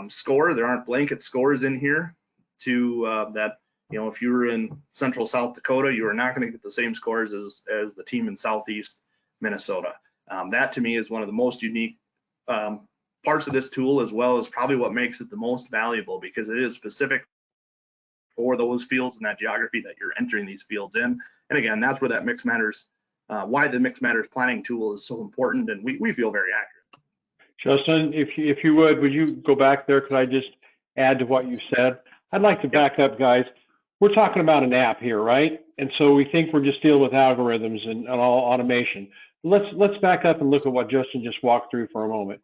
score. There aren't blanket scores in here to that, you know, if you were in central South Dakota, you are not going to get the same scores as the team in southeast Minnesota. That to me is one of the most unique parts of this tool, as well as probably what makes it the most valuable, because it is specific for those fields and that geography that you're entering these fields in. And again, that's where that mixed matters, why the mixed matters planning tool is so important, and we feel very accurate. Justin, if you would you go back there? Could I just add to what you said? I'd like to back up, guys. We're talking about an app here, right? And so we think we're just dealing with algorithms and all automation. Let's back up and look at what Justin just walked through for a moment.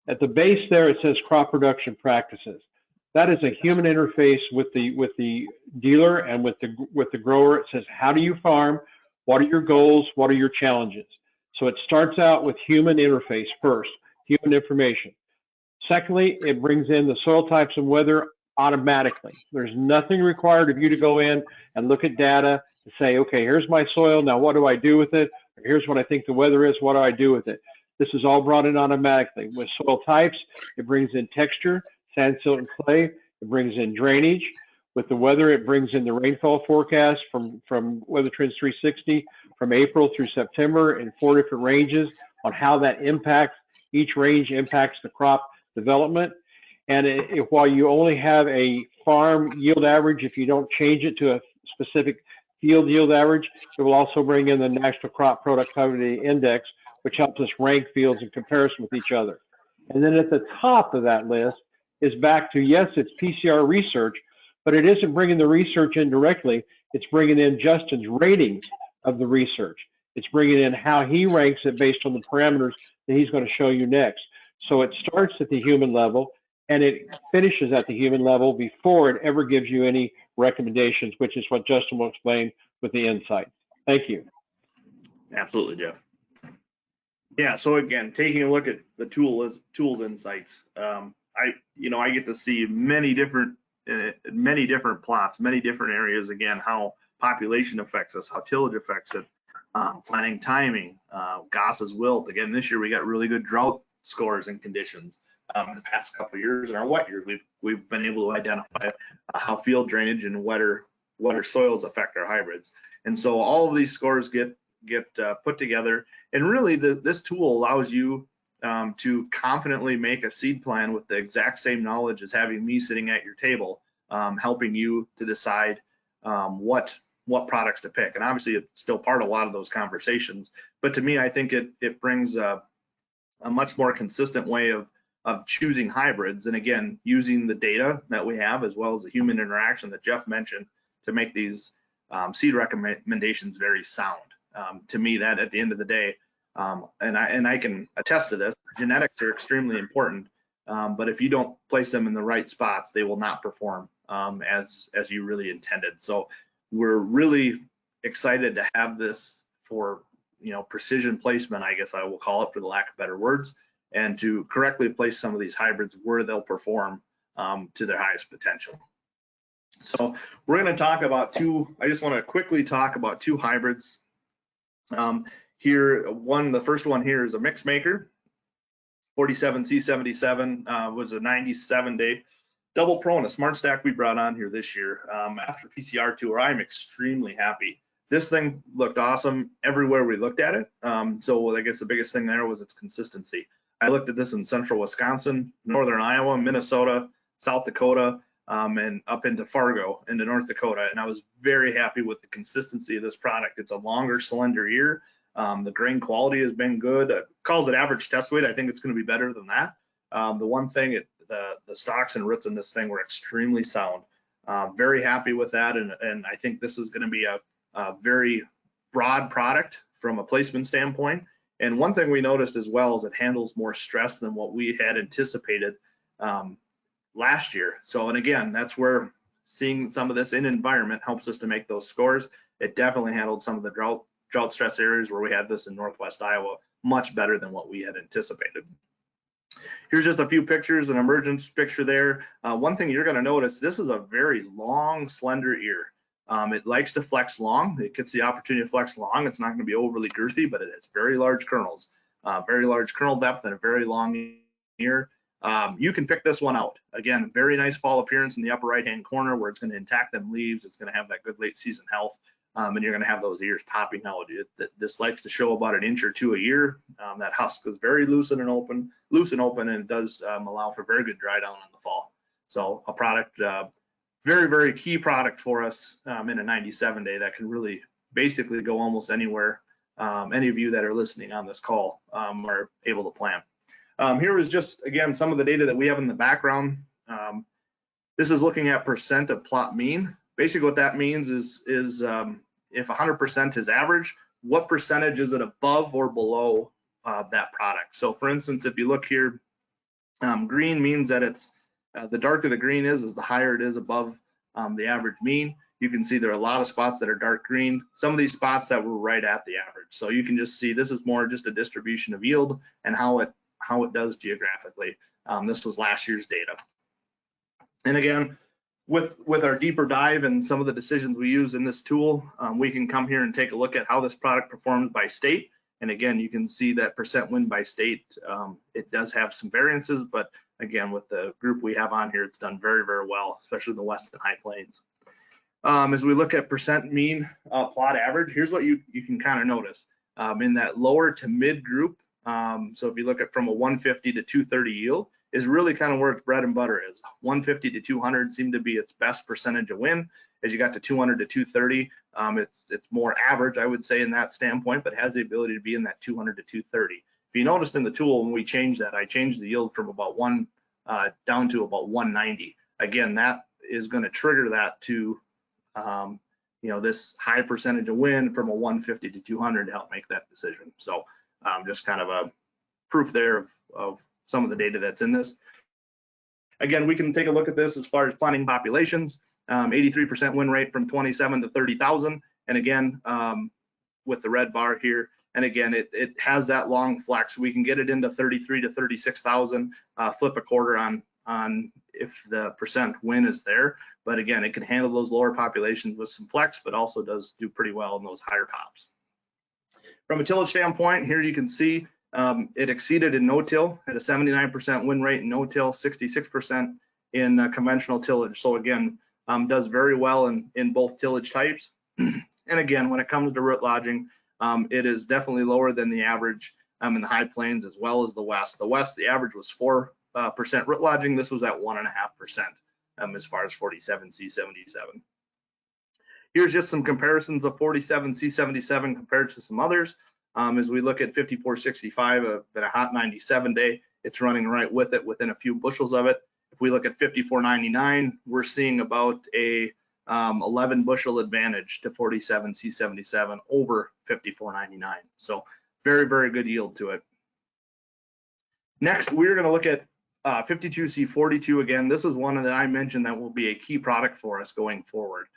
At the base there, it says crop production practices. That is a human interface with the dealer and with the grower. It says, how do you farm? What are your goals? What are your challenges? So it starts out with human interface first, human information. Secondly, it brings in the soil types and weather automatically. There's nothing required of you to go in and look at data to say, okay, here's my soil. Now what do I do with it? Or here's what I think the weather is. What do I do with it? This is all brought in automatically. With soil types, it brings in texture, sand, silt, and clay. It brings in drainage. With the weather, it brings in the rainfall forecast from Weather Trends 360 from April through September in 4 different ranges on how that impacts, each range impacts the crop development. And while you only have a farm yield average, if you don't change it to a specific field yield average, it will also bring in the National Crop Productivity Index, which helps us rank fields in comparison with each other. And then at the top of that list is back to, yes, it's PCR research, but it isn't bringing the research in directly. It's bringing in Justin's ratings of the research. It's bringing in how he ranks it based on the parameters that he's going to show you next. So it starts at the human level and it finishes at the human level before it ever gives you any recommendations, which is what Justin will explain with the insights. Thank you. Absolutely, Jeff. Yeah, so again, taking a look at the tools insights, I get to see many different plots, many different areas. Again, how population affects us, how tillage affects it, planting timing, Goss's wilt. Again, this year we got really good drought scores and conditions. The past couple of years in our wet years, we've been able to identify how field drainage and wetter soils affect our hybrids. And so all of these scores get put together, and really this tool allows you to confidently make a seed plan with the exact same knowledge as having me sitting at your table, helping you to decide what products to pick. And obviously it's still part of a lot of those conversations, but to me, I think it brings a much more consistent way of choosing hybrids, and again, using the data that we have as well as the human interaction that Jeff mentioned to make these seed recommendations very sound. To me, that at the end of the day, and I can attest to this, genetics are extremely important, but if you don't place them in the right spots, they will not perform as you really intended. So we're really excited to have this for precision placement, I guess I will call it, for the lack of better words, and to correctly place some of these hybrids where they'll perform to their highest potential. So we're going to talk about I just want to quickly talk about two hybrids. The first one here is a mix maker. 47C77 was a 97-day double pro and a smart stack we brought on here this year. After PCR tour, I'm extremely happy. This thing looked awesome everywhere we looked at it. So I guess the biggest thing there was its consistency. I looked at this in central Wisconsin, northern Iowa, Minnesota, South Dakota, and up into Fargo, into North Dakota, and I was very happy with the consistency of this product. It's a longer, slender ear. The grain quality has been good. It calls it average test weight. I think it's going to be better than that. The one thing, the stalks and roots in this thing were extremely sound. Very happy with that, and I think this is going to be a very broad product from a placement standpoint. And one thing we noticed as well is it handles more stress than what we had anticipated last year. So, and again, that's where seeing some of this in environment helps us to make those scores. It definitely handled some of the drought stress areas where we had this in Northwest Iowa much better than what we had anticipated. Here's just a few pictures, an emergence picture there. One thing you're going to notice, this is a very long, slender ear. It likes to flex long. It gets the opportunity to flex long. It's not going to be overly girthy, but it has very large kernels, very large kernel depth, and a very long ear. You can pick this one out. Again, very nice fall appearance in the upper right-hand corner where it's going to intact them leaves. It's going to have that good late season health, and you're going to have those ears popping out. This likes to show about an inch or two a year. That husk is very loose and open, and it does allow for very good dry down in the fall. So a product, very, very key product for us in a 97-day that can really basically go almost anywhere. Any of you that are listening on this call are able to plant. Here is just, again, some of the data that we have in the background. This is looking at percent of plot mean. Basically what that means is if 100% is average, what percentage is it above or below that product? So for instance, if you look here, green means that it's, the darker the green is the higher it is above the average mean. You can see there are a lot of spots that are dark green. Some of these spots that were right at the average. So you can just see this is more just a distribution of yield and how it does geographically. This was last year's data. And again, with our deeper dive and some of the decisions we use in this tool, we can come here and take a look at how this product performs by state. And again, you can see that percent win by state. It does have some variances, but again, with the group we have on here, it's done very, very well, especially in the West and High Plains. As we look at percent mean plot average, here's what you can kind of notice. In that lower to mid group, so if you look at from a 150 to 230 yield, is really kind of where its bread and butter is. 150 to 200 seem to be its best percentage of win. As you got to 200 to 230, it's more average, I would say, in that standpoint, but has the ability to be in that 200 to 230. If you noticed in the tool, when we changed that, I changed the yield from about down to about 190. Again, that is going to trigger that to this high percentage of win from a 150 to 200 to help make that decision. So just kind of a proof there of some of the data that's in this. Again, we can take a look at this as far as planting populations. 83% win rate from 27 to 30,000. And again, with the red bar here, and again, it has that long flex. We can get it into 33 to 36,000, flip a quarter on if the percent win is there. But again, it can handle those lower populations with some flex, but also does do pretty well in those higher tops. From a tillage standpoint, here you can see it exceeded in no-till at a 79% win rate in no-till, 66% in conventional tillage. So again, does very well in both tillage types. And again, when it comes to root lodging, it is definitely lower than the average in the high plains as well as the west. The west, the average was 4% root lodging. This was at 1.5% as far as 47C77. Here's just some comparisons of 47C77 compared to some others. As we look at 5465 at a hot 97 day, it's running right with it within a few bushels of it. If we look at 5499, we're seeing about a 11 bushel advantage to 47C77 over 5499. So very, very good yield to it. Next, we're going to look at 52C42 again. This is one that I mentioned that will be a key product for us going forward.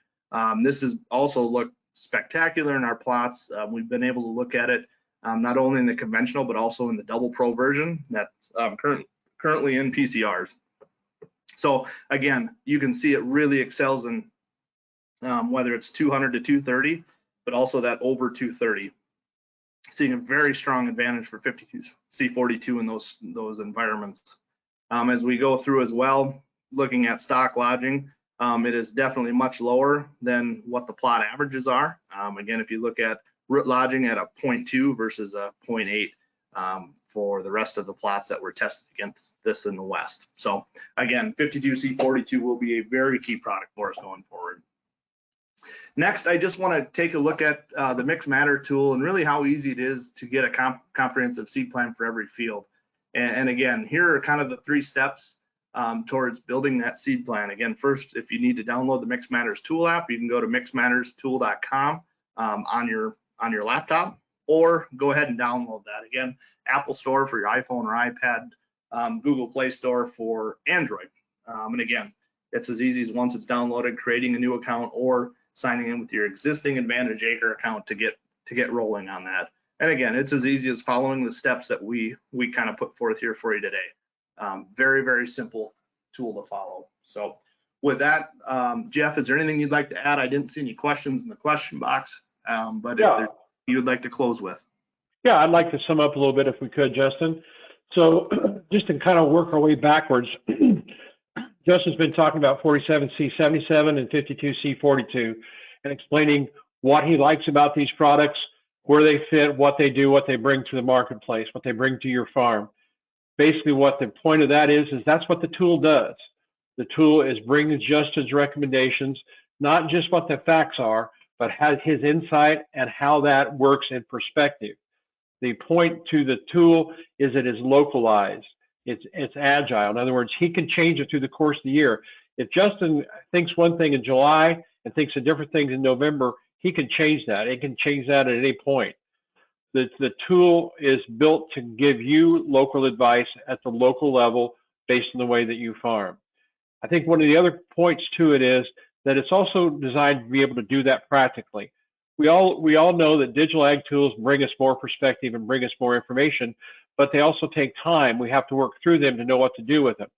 This is also looked spectacular in our plots. We've been able to look at it not only in the conventional, but also in the double pro version that's currently in PCRs. So again, you can see it really excels in whether it's 200 to 230, but also that over 230. Seeing a very strong advantage for 52C42 in those environments. As we go through as well, looking at stock lodging, it is definitely much lower than what the plot averages are. Again, if you look at root lodging at a 0.2 versus a 0.8 for the rest of the plots that were tested against this in the West. So again, 52C42 will be a very key product for us going forward. Next, I just want to take a look at the Mix Matter tool and really how easy it is to get a comprehensive seed plan for every field. And again, here are kind of the 3 steps towards building that seed plan. Again, first, if you need to download the Mix Matters tool app, you can go to mixmatterstool.com on your laptop, or go ahead and download that. Again, Apple Store for your iPhone or iPad, Google Play Store for Android. And again, it's as easy as once it's downloaded, creating a new account or signing in with your existing Advantage Acre account to get rolling on that. And again, it's as easy as following the steps that we kind of put forth here for you today. Very, very simple tool to follow. So with that, Jeff, is there anything you'd like to add? I didn't see any questions in the question box, but if you'd like to close with. Yeah, I'd like to sum up a little bit if we could, Justin. So just to kind of work our way backwards, Justin's been talking about 47C77 and 52C42 and explaining what he likes about these products, where they fit, what they do, what they bring to the marketplace, what they bring to your farm. Basically, what the point of that is that's what the tool does. The tool is bringing Justin's recommendations, not just what the facts are, but has his insight and how that works in perspective. The point to the tool is it is localized. It's agile. In other words, he can change it through the course of the year. If Justin thinks one thing in July and thinks a different thing in November, he can change that. It can change that at any point. The tool is built to give you local advice at the local level based on the way that you farm. I think one of the other points to it is that it's also designed to be able to do that practically. We all know that digital ag tools bring us more perspective and bring us more information, but they also take time. We have to work through them to know what to do with them.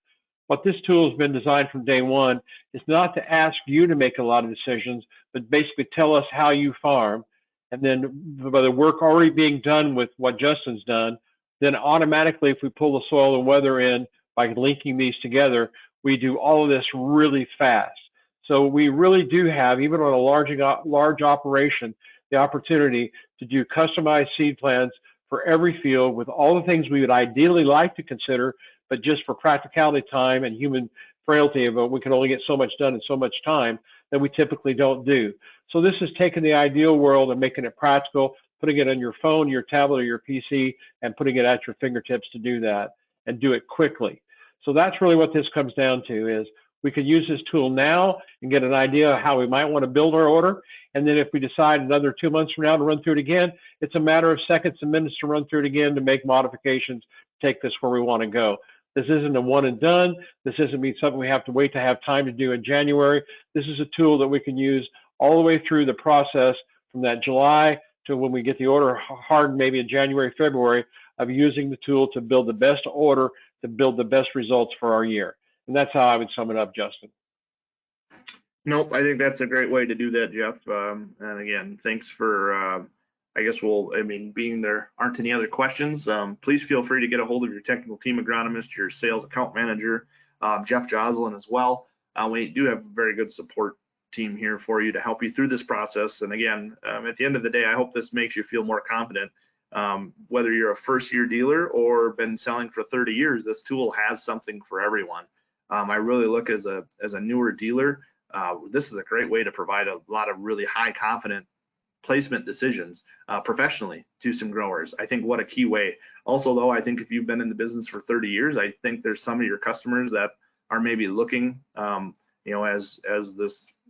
What this tool has been designed from day one is not to ask you to make a lot of decisions, but basically tell us how you farm. And then by the work already being done with what Justin's done, then automatically if we pull the soil and weather in by linking these together, we do all of this really fast. So we really do have, even on a large operation, the opportunity to do customized seed plans for every field with all the things we would ideally like to consider, but just for practicality time and human frailty of we can only get so much done in so much time that we typically don't do. So this is taking the ideal world and making it practical, putting it on your phone, your tablet, or your PC, and putting it at your fingertips to do that and do it quickly. So that's really what this comes down to is we could use this tool now and get an idea of how we might want to build our order. And then if we decide another 2 months from now to run through it again, it's a matter of seconds and minutes to run through it again to make modifications, take this where we want to go. This isn't a one and done. This doesn't mean something we have to wait to have time to do in January. This is a tool that we can use all the way through the process from that July to when we get the order hardened, maybe in January, February, of using the tool to build the best order, to build the best results for our year. And that's how I would sum it up, Justin. Nope, I think that's a great way to do that, Jeff. And again, thanks for, I guess being there aren't any other questions, please feel free to get a hold of your technical team agronomist, your sales account manager, Jeff Joslin as well. We do have a very good support team here for you to help you through this process. And again, at the end of the day, I hope this makes you feel more confident. Whether you're a first-year dealer or been selling for 30 years, this tool has something for everyone. I really look as a newer dealer. This is a great way to provide a lot of really high confident placement decisions professionally to some growers. I think what a key way. Also, though, I think if you've been in the business for 30 years, I think there's some of your customers that are maybe looking, as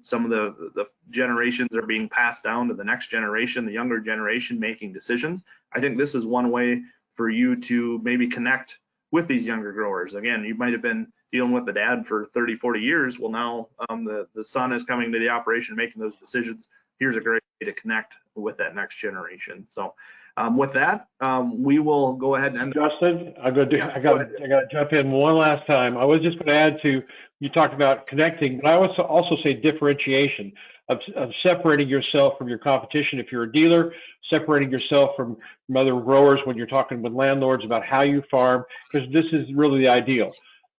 some of the generations are being passed down to the next generation, the younger generation making decisions. I think this is one way for you to maybe connect with these younger growers. Again, you might have been dealing with the dad for 30, 40 years. Well, now the son is coming to the operation, making those decisions. Here's a great way to connect with that next generation. So with that, we will go ahead and Justin, I got to jump in one last time. I was just going to add to, you talked about connecting, but I would also say differentiation of separating yourself from your competition. If you're a dealer, separating yourself from other growers when you're talking with landlords about how you farm, because this is really the ideal.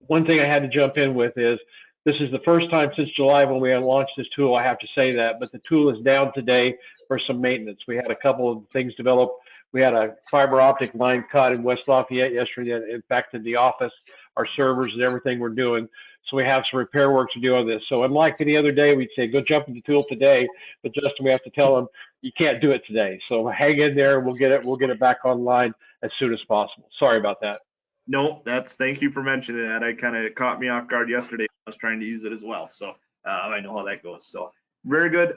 One thing I had to jump in with is, this is the first time since July when we launched this tool, I have to say that, but the tool is down today for some maintenance. We had a couple of things developed. We had a fiber optic line cut in West Lafayette yesterday that infected the office, our servers and everything we're doing. So we have some repair work to do on this. So unlike any other day, we'd say, go jump in the tool today, but Justin, we have to tell them, you can't do it today. So hang in there, we'll get it back online as soon as possible. Sorry about that. No, thank you for mentioning that. I kind of caught me off guard yesterday. I was trying to use it as well. So I know how that goes. So very good.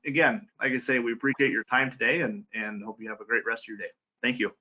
Again, like I say, we appreciate your time today and hope you have a great rest of your day. Thank you.